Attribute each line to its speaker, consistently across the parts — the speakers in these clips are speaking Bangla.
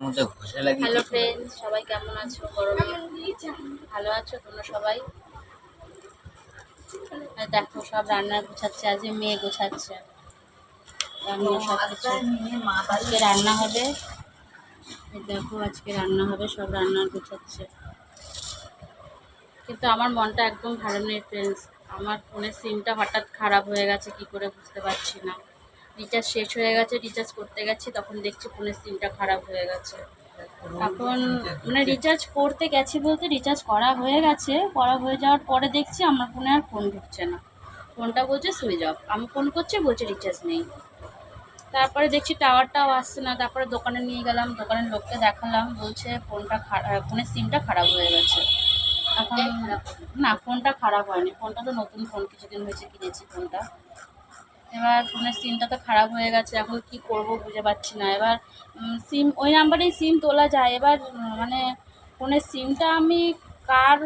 Speaker 1: হ্যালো ফ্রেন্ডস, সবাই কেমন আছো? গরমে ভালো আছো তোমরা সবাই? দেখো সব রান্না গোছাচ্ছে, আজকে মেয়ে গোছাচ্ছে। আমিও সব কিছু আজকে রান্না হবে। দেখো আজকে রান্না হবে, সব রান্না গোছাচ্ছে। কিন্তু আমার মনটা একদম ভালো নেই ফ্রেন্ডস। আমার ফোনের সিমটা হঠাৎ খারাপ হয়ে গেছে, কি করে বুঝতে পারছি না। রিচার্জ শেষ হয়ে গেছে, রিচার্জ করতে গেছি, তখন দেখছি ফোনের সিমটা খারাপ হয়ে গেছে। এখন মানে রিচার্জ করতে গেছি বলতে রিচার্জ করা হয়ে গেছে, করা হয়ে যাওয়ার পরে দেখছি আমার ফোনে আর ফোন ঢুকছে না। ফোনটা বলছে সুইচ অফ, আমি ফোন করছি বলছে রিচার্জ নেই। তারপরে দেখছি টাওয়ারটাও আসছে না। তারপরে দোকানে নিয়ে গেলাম, দোকানের লোককে দেখালাম, বলছে ফোনের সিমটা খারাপ হয়ে গেছে। এখন না, ফোনটা খারাপ হয়নি, ফোনটা তো নতুন ফোন, কিছুদিন হয়েছে কিনেছি ফোনটা। এবার ফোনের সিমটা তো খারাপ হয়ে গেছে, এখন কি করব বুঝে পাচ্ছি না। এবার সিম ওই নাম্বারেই সিম তোলা যায়। এবার মানে ফোনের সিমটা আমি কার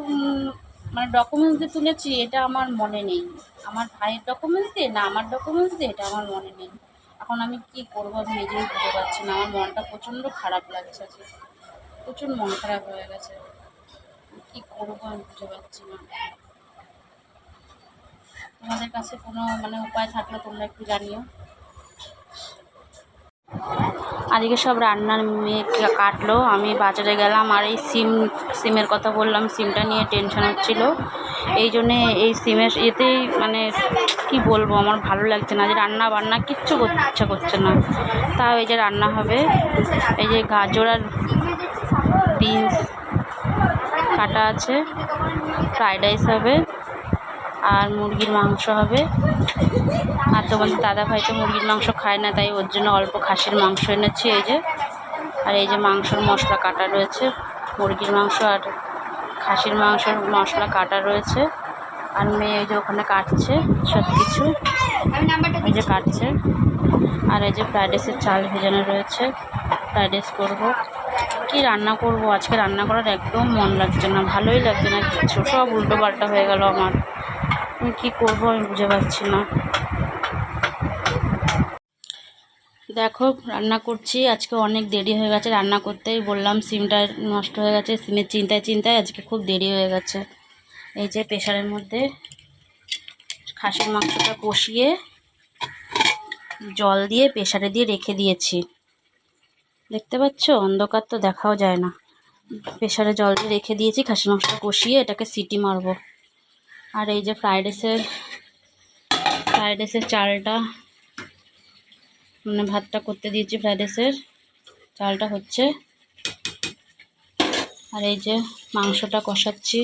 Speaker 1: মানে ডকুমেন্টস দিয়ে তুলেছি এটা আমার মনে নেই। আমার ভাইয়ের ডকুমেন্টস দিয়ে না আমার ডকুমেন্টস দিয়ে, এটা আমার মনে নেই। এখন আমি কি করব আমি নিজেই বুঝতে পারছি না। আমার মনটা প্রচণ্ড খারাপ লাগছে আজকে, প্রচুর মন খারাপ হয়ে গেছে। কি করব আমি বুঝে পাচ্ছি না। তোমাদের কাছে কোনো মানে উপায় থাকলে তোমরা একটু জানিও। আজকে সব রান্নার মেয়ে কাটলো, আমি বাজারে গেলাম। আর এই সিমের কথা বললাম, সিমটা নিয়ে টেনশন হচ্ছিল। এই জন্যে এই সিমের এতেই মানে কি বলবো, আমার ভালো লাগছে না। যে রান্না বান্না কিচ্ছু করতে ইচ্ছা করছে না। তাও এই যে রান্না হবে, এই যে গাজর আর বিনস কাটা আছে, ফ্রাইড রাইস হবে, আর মুরগির মাংস হবে। আর তোমাদের দাদাভাই তো মুরগির মাংস খায় না, তাই ওর জন্য অল্প খাসির মাংস এনেছি। এই যে আর এই যে মাংসর মশলা কাটা রয়েছে, মুরগির মাংস আর খাসির মাংসের মশলা কাটা রয়েছে। আর মেয়ে এই যে ওখানে কাটছে সব কিছু, এই যে কাটছে। আর এই যে ফ্রাইড রাইসের চাল ভেজানো রয়েছে, ফ্রাইড রাইস করবো। কি রান্না করব আজকে, রান্না করার একদম মন লাগছে না, ভালোই লাগছে না কিছু, সব উল্টো পাল্টা হয়ে গেল আমার। আমি কী করবো আমি বুঝে পাচ্ছি না। দেখো রান্না করছি, আজকে অনেক দেরি হয়ে গেছে রান্না করতেই। বললাম সিমটা নষ্ট হয়ে গেছে, সিমের চিন্তায় আজকে খুব দেরি হয়ে গেছে। এই যে প্রেশারের মধ্যে খাসির মাংসটা কষিয়ে জল দিয়ে প্রেশারে দিয়ে রেখে দিয়েছি। দেখতে পাচ্ছ, অন্ধকার তো দেখাও যায় না। প্রেশারে জল দিয়ে রেখে দিয়েছি, খাসির মাংসটা কষিয়ে এটাকে সিটি মারবো। আর এই যে ফ্রাইড রাইসের চালটা মানে ভাতটা করতে দিয়েছি, ফ্রাইড রাইসের চালটা হচ্ছে। আর এই যে মাংসটা কষাচ্ছি,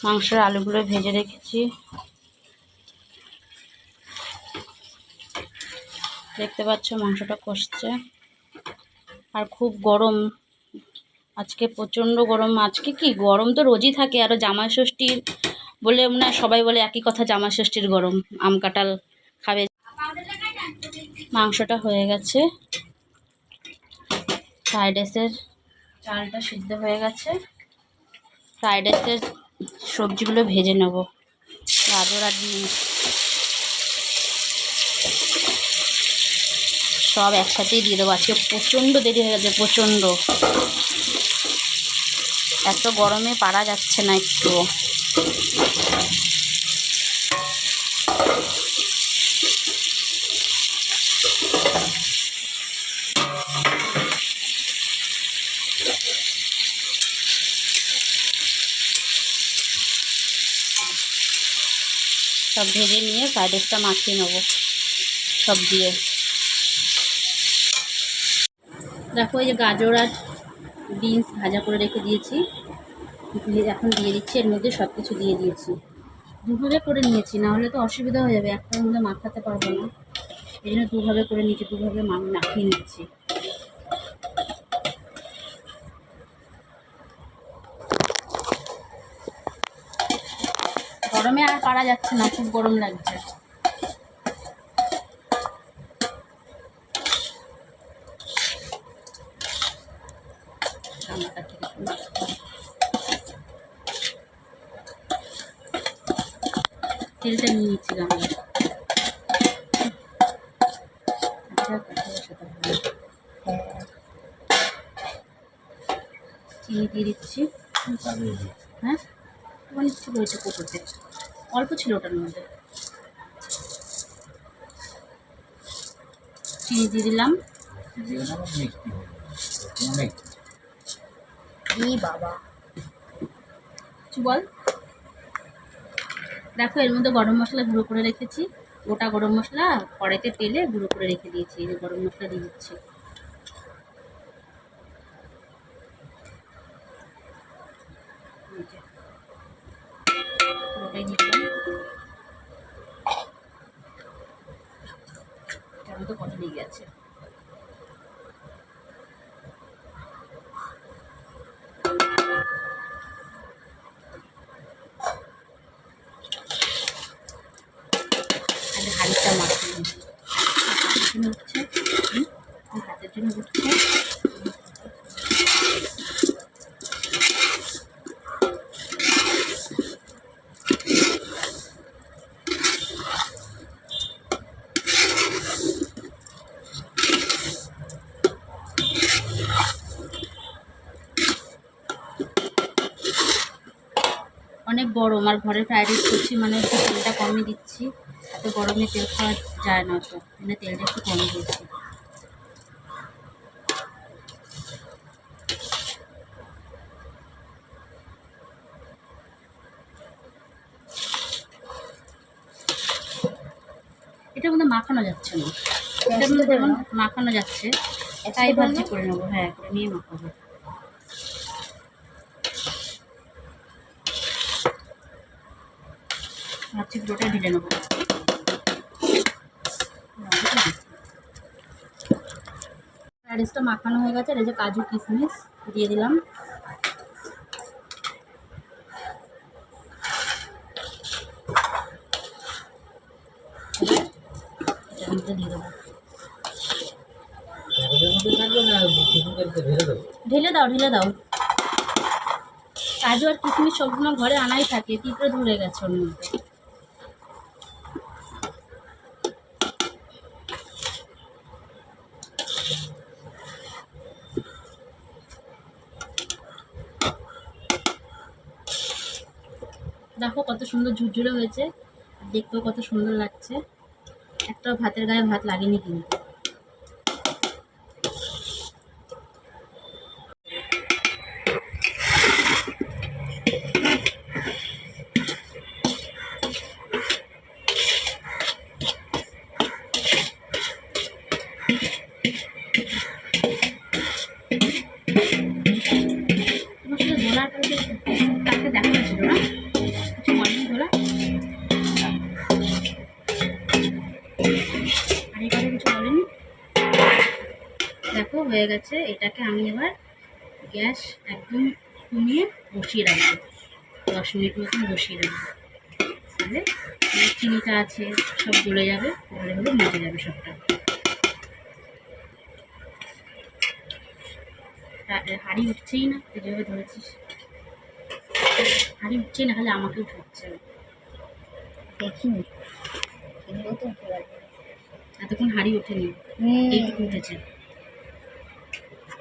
Speaker 1: মাংসের আলুগুলো ভেজে রেখেছি। দেখতে পাচ্ছ মাংসটা কষছে। আর খুব গরম আজকে, প্রচণ্ড গরম। আজকে কি গরম তো রোজই থাকে, আরও জামাই ষষ্ঠীর বলে মনে হয় সবাই বলে একই কথা, জামাই ষষ্ঠীর গরম, আম কাঁঠাল খাবে। মাংসটা হয়ে গেছে, ফ্রাইড রাইসের চালটা সিদ্ধ হয়ে গেছে। ফ্রাইড রাইসের সবজিগুলো ভেজে নেব, গাজর আর বিনস সব একসাথেই দিয়ে দেবো। আজকে প্রচণ্ড দেরি হয়ে গেছে, প্রচণ্ড। এত গরমে পারা যাচ্ছে না একটু। সব ভেজে নিয়ে ফ্রাইড রাইসটা মাখিয়ে নেব সব দিয়ে। দেখো এই যে গাজর আর বিনস ভাজা করে রেখে দিয়েছি, এখন দিয়ে দিচ্ছি। এর মধ্যে সব কিছু দিয়ে দিয়েছি, দুভাবে করে নিয়েছি, না হলে তো অসুবিধা হয়ে যাবে, একটার মধ্যে মাখাতে পারবো না। এই জন্য দুভাবে করে নিয়েছি, দুভাবে মাখিয়ে নিচ্ছি। গরমে আর পারা যাচ্ছে না, খুব গরম লাগছে। তেলটা নিয়ে নিচ্ছি গামলা। চিনি দিয়ে দিচ্ছি। হ্যাঁ তোমার ইচ্ছে বলছে কোকোতে অল্প ছিল ওটার মধ্যে। চিনি দিয়ে দিলাম। এই বাবা কিছু বল। দেখো এর মধ্যে গরম মশলা গুঁড়ো করে রেখেছি, গোটা গরম মশলা কড়াইতে তেলে গুঁড়ো করে রেখে দিয়েছি। এই যে গরম মশলা দিয়ে দিচ্ছি। পুরোটাই দিয়ে দিলাম। এটার মধ্যে কত লেগে আছে। হাড়িটা মাখিয়ে উঠছে, হাতের জন্য উঠছে। অনেক গরম আর ঘরে ফ্রাইড রাইস করছি মানে একটু তেলটা কমই দিচ্ছি, এত গরমে তেল খাওয়া যায় না, তো মানে তেলটা একটু কমই দিচ্ছি। এটার মধ্যে মাখানো যাচ্ছে না, এটার মধ্যে যেমন মাখানো যাচ্ছে তাই ভাজি করে নেবো। হ্যাঁ করে নিয়ে মাখাবো। ভাবছি পুরোটা ঢেলে নেবো। ফ্রাইড রাইসটা মাখানো হয়ে গেছে। এই যে কাজু কিশমিশ দিয়ে দিলাম। দিয়ে দেবো। ঢেলে দাও ঢেলে দাও। কাজু আর কিশমিশ সবসময় ঘরে আনাই থাকে, পিঁপড়ে ধরে গেছে ওর মধ্যে। দেখো কত সুন্দর ঝুরঝুরে হয়েছে, দেখতেও কত সুন্দর লাগছে। একটা ভাতের গায়ে ভাত লাগেনি কিন্তু। তোমার সাথে ধোলার কালকে দেখা হয়েছিল না, কিছু বলেনি ধোলা? আর এবারে কিছু বলেনি। দেখো হয়ে গেছে। এটাকে আমি এবার গ্যাস একদম কমিয়ে বসিয়ে রাখবো, 10 মিনিট মতন বসিয়ে রাখবো। তাহলে চিনিটা আছে সব গলে যাবে, ভালো ভালো মিশে যাবে সবটা। হাঁড়ি উঠছেই না, যেভাবে ধরেছিস হাঁড়ি উঠছেই না, খালি আমাকে উঠাচ্ছে। দেখিনি এতক্ষণ হাঁড়ি ওঠেনি, এইটুকু উঠেছে।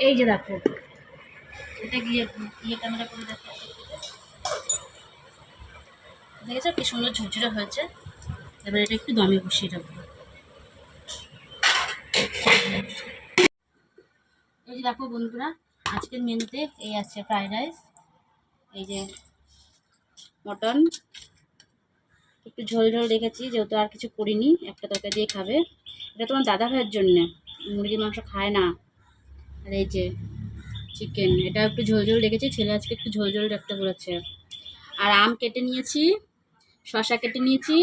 Speaker 1: এই যে দেখো, এটা গিয়ে ক্যামেরা করে দেখো, দেখেছো কি সুন্দর ঝুরঝুরে হয়েছে। এবার এটা একটু দমে বসিয়ে রাখবো। এই যে দেখো বন্ধুরা, আজকের মেনুতে এই আছে ফ্রাইড রাইস, এই যে মটন, একটু ঝোল ঝোল রেখেছি যেহেতু আর কিছু করিনি, একটা তরকারি দিয়ে খাবে। এটা তোমার দাদা ভাইয়ের জন্যে, মুরগির মাংস খায় না। আর এই যে চিকেন, এটা একটু ঝোল ঝোল রেখেছি, ছেলে আজকে একটু ঝোল ঝোল রাখতে বলেছে। আর আম কেটে নিয়েছি, শসা কেটে নিয়েছি।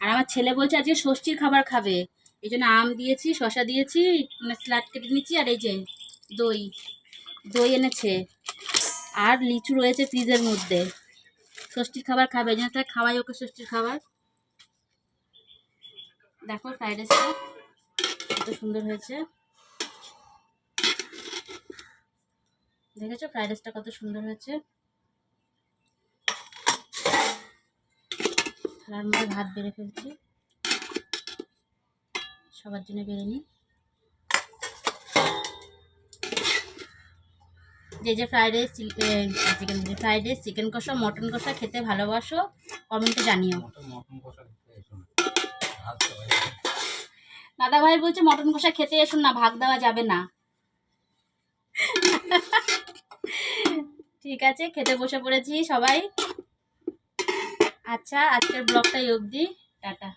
Speaker 1: আর আমার ছেলে বলছে আজকে ষষ্ঠীর খাবার খাবে, এই জন্য আম দিয়েছি, শসা দিয়েছি, স্যালাড কেটে নিয়েছি। আর এই যে দই দই এনেছে, আর লিচু রয়েছে ফ্রিজের মধ্যে। ষষ্ঠীর খাবার খাবে, এই জন্য তাই খাওয়াই ওকে ষষ্ঠীর খাবার। দেখো ফ্রাইড রাইসটা কত সুন্দর হয়েছে, দেখেছো ফ্রাইড রাইসটা কত সুন্দর হয়েছে। থালার মধ্যে ভাত বেড়ে ফেলছি, সবার জন্য বেড়ে নিই। যে ফ্রাইড রাইস চিকেন কষা মটন কষা খেতে ভালোবাসো কমেন্টে জানিও। দাদা ভাই বলছে মটন কষা খেতে এসুন না, ভাগ দেওয়া যাবে না। ঠিক আছে, খেতে বসে পড়েছি সবাই। আচ্ছা, আজকের ব্লগটাই অবধি, টাটা।